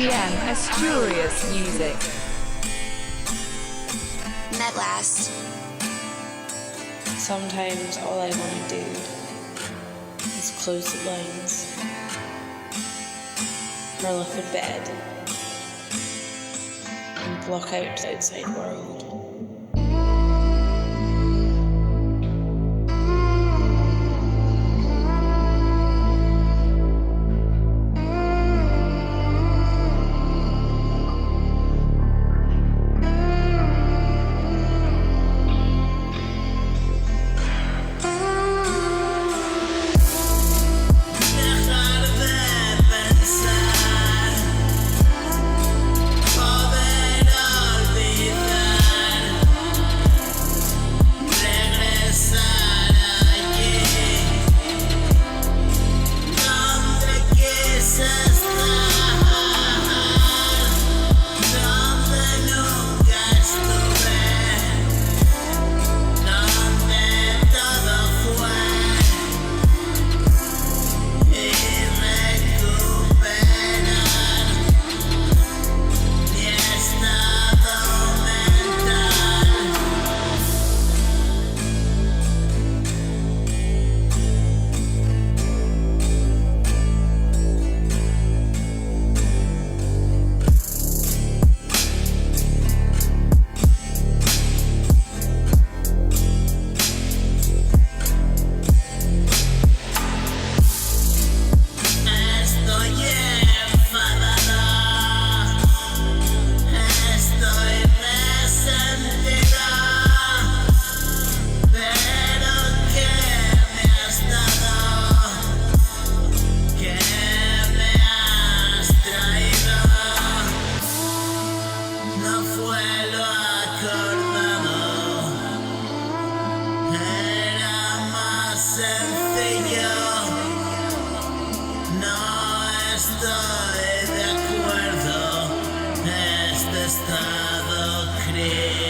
PM Asturias music. Metlast. Sometimes all I want to do is close the blinds, curl up in bed, and block out the outside world. Dejar de pensar, poder olvidar, regresar allí, donde quise estar, donde nunca estuve, donde todo fue. Y recuperar mi estado mental. Estoy enfadado, estoy resentido, pero ¿qué me has dado? ¿Qué me has traído? No fue lo acordado, era más sencillo. No estoy de acuerdo, este estado crítico.